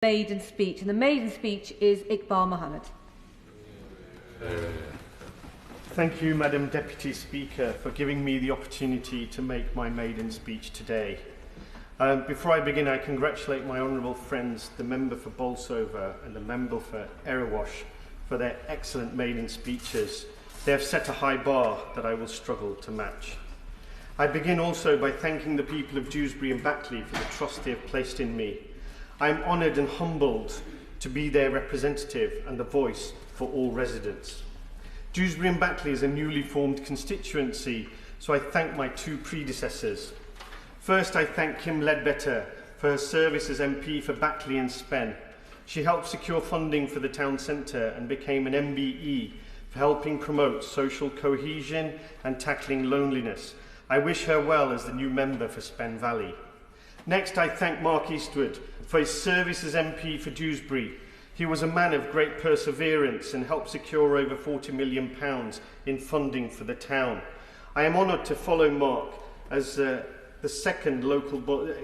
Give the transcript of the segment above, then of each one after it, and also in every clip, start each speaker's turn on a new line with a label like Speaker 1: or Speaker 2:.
Speaker 1: maiden speech, and the maiden speech is Iqbal Mohamed.
Speaker 2: Thank you, Madam Deputy Speaker, for giving me the opportunity to make my maiden speech today. Before I begin, I congratulate my honourable friends, the member for Bolsover and the member for Erewash, for their excellent maiden speeches. They have set a high bar that I will struggle to match. I begin also by thanking the people of Dewsbury and Batley for the trust they have placed in me. I am honoured and humbled to be their representative and the voice for all residents. Dewsbury and Batley is a newly formed constituency, so I thank my two predecessors. First, I thank Kim Ledbetter for her service as MP for Batley and Spen. She helped secure funding for the town centre and became an MBE for helping promote social cohesion and tackling loneliness. I wish her well as the new member for Spen Valley. Next, I thank Mark Eastwood for his service as MP for Dewsbury. He was a man of great perseverance and helped secure over £40 million in funding for the town. I am honoured to follow Mark as the second local born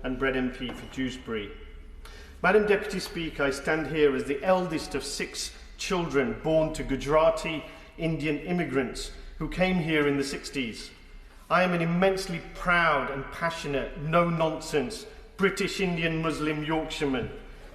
Speaker 2: and bred MP for Dewsbury. Madam Deputy Speaker, I stand here as the eldest of 6 children born to Gujarati Indian immigrants who came here in the 60s. I am an immensely proud and passionate, no-nonsense British Indian Muslim Yorkshireman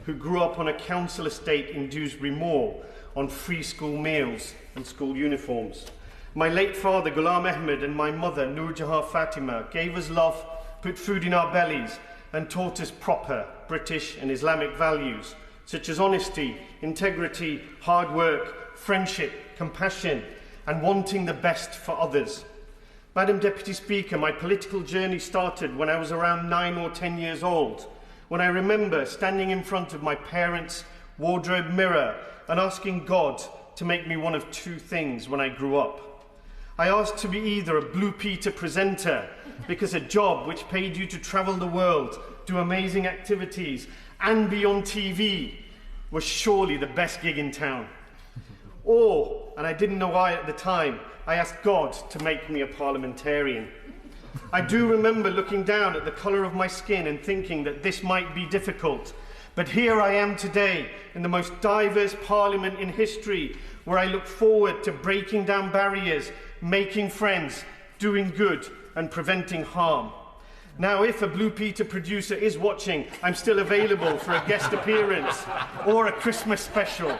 Speaker 2: who grew up on a council estate in Dewsbury Moor on free school meals and school uniforms. My late father, Ghulam Ahmed, and my mother, Noor Jahan Fatima, gave us love, put food in our bellies, and taught us proper British and Islamic values, such as honesty, integrity, hard work, friendship, compassion, and wanting the best for others. Madam Deputy Speaker, my political journey started when I was around 9 or 10 years old, when I remember standing in front of my parents' wardrobe mirror and asking God to make me one of 2 things when I grew up. I asked to be either a Blue Peter presenter, because a job which paid you to travel the world, do amazing activities, and be on TV was surely the best gig in town. Or, and I didn't know why at the time, I asked God to make me a parliamentarian. I do remember looking down at the colour of my skin and thinking that this might be difficult. But here I am today in the most diverse parliament in history, where I look forward to breaking down barriers, making friends, doing good and preventing harm. Now, if a Blue Peter producer is watching, I'm still available for a guest appearance or a Christmas special.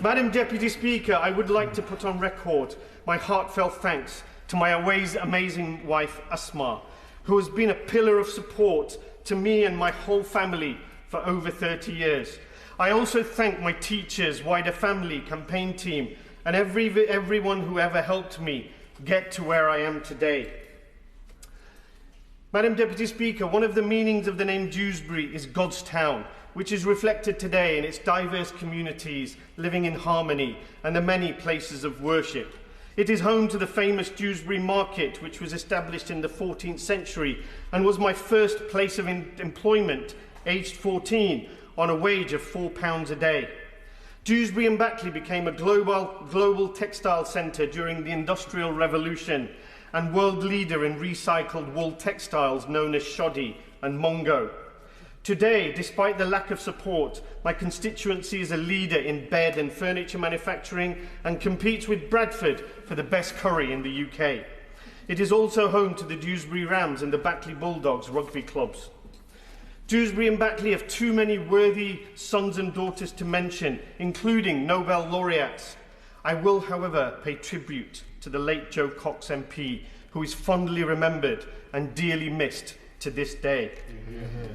Speaker 2: Madam Deputy Speaker, I would like to put on record my heartfelt thanks to my amazing wife, Asma, who has been a pillar of support to me and my whole family for over 30 years. I also thank my teachers, wider family, campaign team, and everyone who ever helped me get to where I am today. Madam Deputy Speaker, one of the meanings of the name Dewsbury is God's town, which is reflected today in its diverse communities living in harmony and the many places of worship. It is home to the famous Dewsbury Market, which was established in the 14th century and was my first place of employment, aged 14, on a wage of £4 a day. Dewsbury and Batley became a global textile centre during the Industrial Revolution and world leader in recycled wool textiles known as shoddy and mongo. Today, despite the lack of support, my constituency is a leader in bed and furniture manufacturing and competes with Bradford for the best curry in the UK. It is also home to the Dewsbury Rams and the Batley Bulldogs rugby clubs. Dewsbury and Batley have too many worthy sons and daughters to mention, including Nobel laureates. I will, however, pay tribute to the late Joe Cox MP, who is fondly remembered and dearly missed to this day.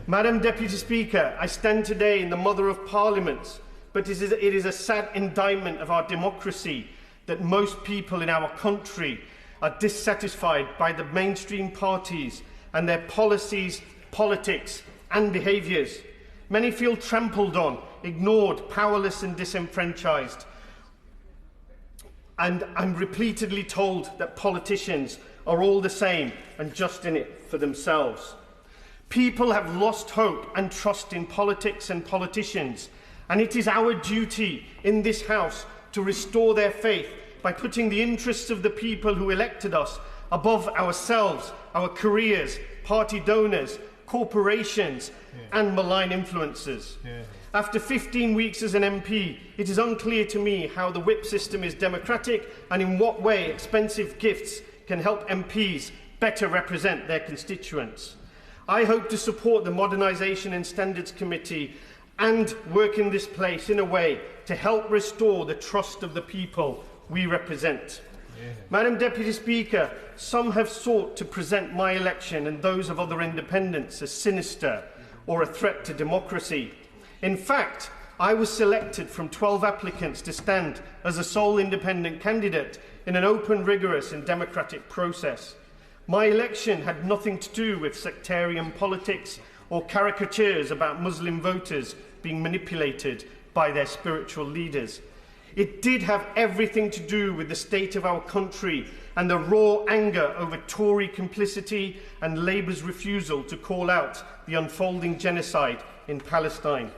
Speaker 2: Madam Deputy Speaker, I stand today in the Mother of Parliaments, but it is a sad indictment of our democracy that most people in our country are dissatisfied by the mainstream parties and their policies, politics and behaviours. Many feel trampled on, ignored, powerless and disenfranchised. And I'm repeatedly told that politicians are all the same and just in it for themselves. People have lost hope and trust in politics and politicians, and it is our duty in this House to restore their faith by putting the interests of the people who elected us above ourselves, our careers, party donors, corporations and malign influences. After 15 weeks as an MP, it is unclear to me how the whip system is democratic and in what way expensive gifts can help MPs better represent their constituents. I hope to support the Modernisation and Standards Committee and work in this place in a way to help restore the trust of the people we represent. Madam Deputy Speaker, some have sought to present my election and those of other independents as sinister or a threat to democracy. In fact, I was selected from 12 applicants to stand as a sole independent candidate in an open, rigorous and democratic process. My election had nothing to do with sectarian politics or caricatures about Muslim voters being manipulated by their spiritual leaders. It did have everything to do with the state of our country and the raw anger over Tory complicity and Labour's refusal to call out the unfolding genocide in Palestine.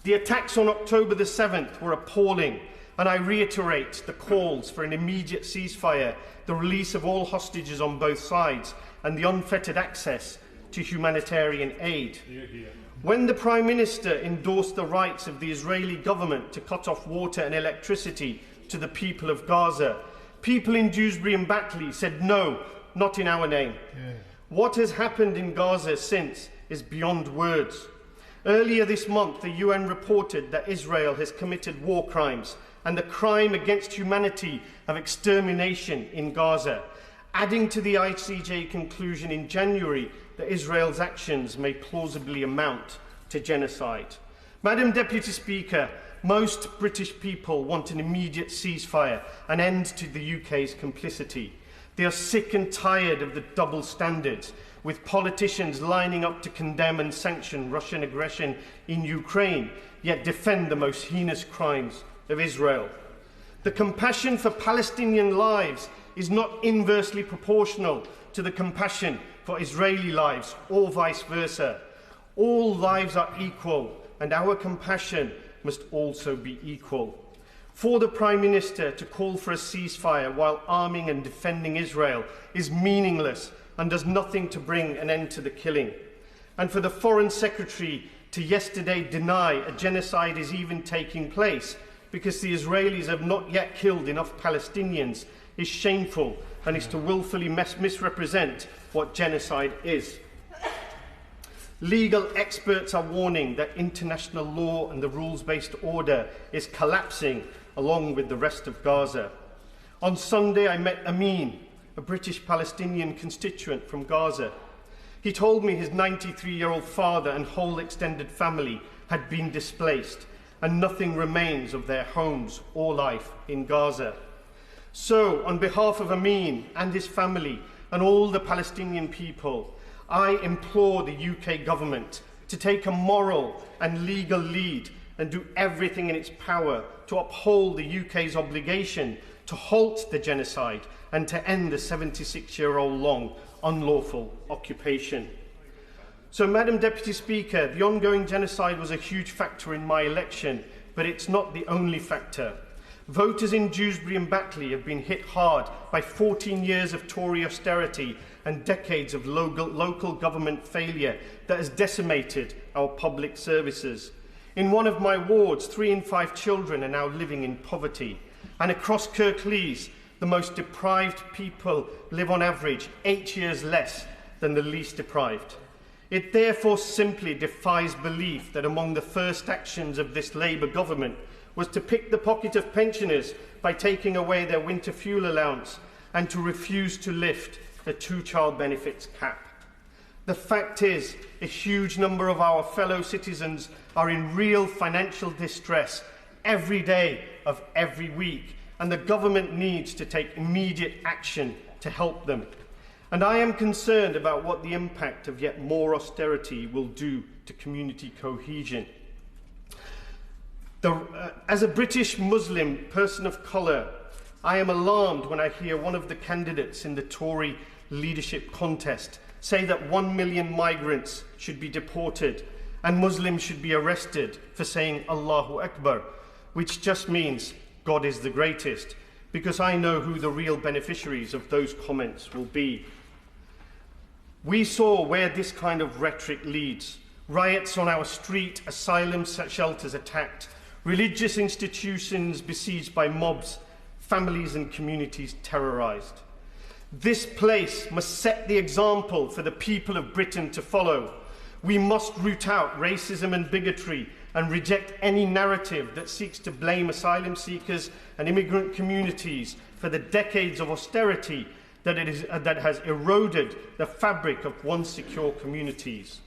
Speaker 2: The attacks on October the 7th were appalling, and I reiterate the calls for an immediate ceasefire, the release of all hostages on both sides, and the unfettered access to humanitarian aid. When the Prime Minister endorsed the rights of the Israeli government to cut off water and electricity to the people of Gaza, people in Dewsbury and Batley said no, not in our name. What has happened in Gaza since is beyond words. Earlier this month, the UN reported that Israel has committed war crimes and the crime against humanity of extermination in Gaza, adding to the ICJ conclusion in January that Israel's actions may plausibly amount to genocide. Madam Deputy Speaker, most British people want an immediate ceasefire, an end to the UK's complicity. They are sick and tired of the double standards, with politicians lining up to condemn and sanction Russian aggression in Ukraine, yet defend the most heinous crimes of Israel. The compassion for Palestinian lives is not inversely proportional to the compassion for Israeli lives, or vice versa. All lives are equal, and our compassion must also be equal. For the Prime Minister to call for a ceasefire while arming and defending Israel is meaningless and does nothing to bring an end to the killing. And for the Foreign Secretary to yesterday deny a genocide is even taking place because the Israelis have not yet killed enough Palestinians is shameful and is to willfully misrepresent what genocide is. Legal experts are warning that international law and the rules-based order is collapsing along with the rest of Gaza. On Sunday, I met Amin, a British Palestinian constituent from Gaza. He told me his 93-year-old father and whole extended family had been displaced, and nothing remains of their homes or life in Gaza. So, on behalf of Amin and his family and all the Palestinian people, I implore the UK government to take a moral and legal lead and do everything in its power to uphold the UK's obligation to halt the genocide and to end the 76-year-old long unlawful occupation. So, Madam Deputy Speaker, the ongoing genocide was a huge factor in my election, but it's not the only factor. Voters in Dewsbury and Batley have been hit hard by 14 years of Tory austerity and decades of local government failure that has decimated our public services. In one of my wards, 3 in 5 children are now living in poverty. And across Kirklees, the most deprived people live on average 8 years less than the least deprived. It therefore simply defies belief that among the first actions of this Labour government was to pick the pocket of pensioners by taking away their winter fuel allowance and to refuse to lift the 2-child benefits cap. The fact is, a huge number of our fellow citizens are in real financial distress every day of every week, and the government needs to take immediate action to help them. And I am concerned about what the impact of yet more austerity will do to community cohesion. As a British Muslim person of colour, I am alarmed when I hear one of the candidates in the Tory leadership contest say that 1 million migrants should be deported and Muslims should be arrested for saying Allahu Akbar, which just means God is the greatest, because I know who the real beneficiaries of those comments will be. We saw where this kind of rhetoric leads. Riots on our street, asylum shelters attacked, religious institutions besieged by mobs, families and communities terrorised. This place must set the example for the people of Britain to follow. We must root out racism and bigotry and reject any narrative that seeks to blame asylum seekers and immigrant communities for the decades of austerity that has eroded the fabric of once secure communities.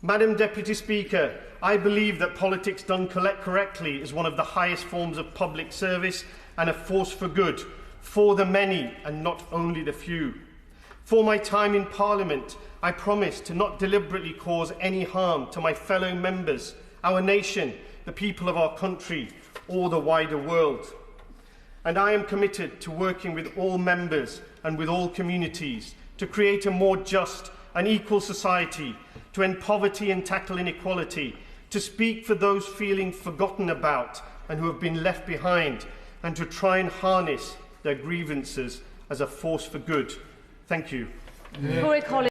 Speaker 2: Madam Deputy Speaker, I believe that politics done correctly is one of the highest forms of public service and a force for good, for the many and not only the few. For my time in Parliament, I promise to not deliberately cause any harm to my fellow members, our nation, the people of our country, or the wider world. And I am committed to working with all members and with all communities to create a more just and equal society, to end poverty and tackle inequality, to speak for those feeling forgotten about and who have been left behind, and to try and harness their grievances as a force for good. Thank you.
Speaker 1: Yeah.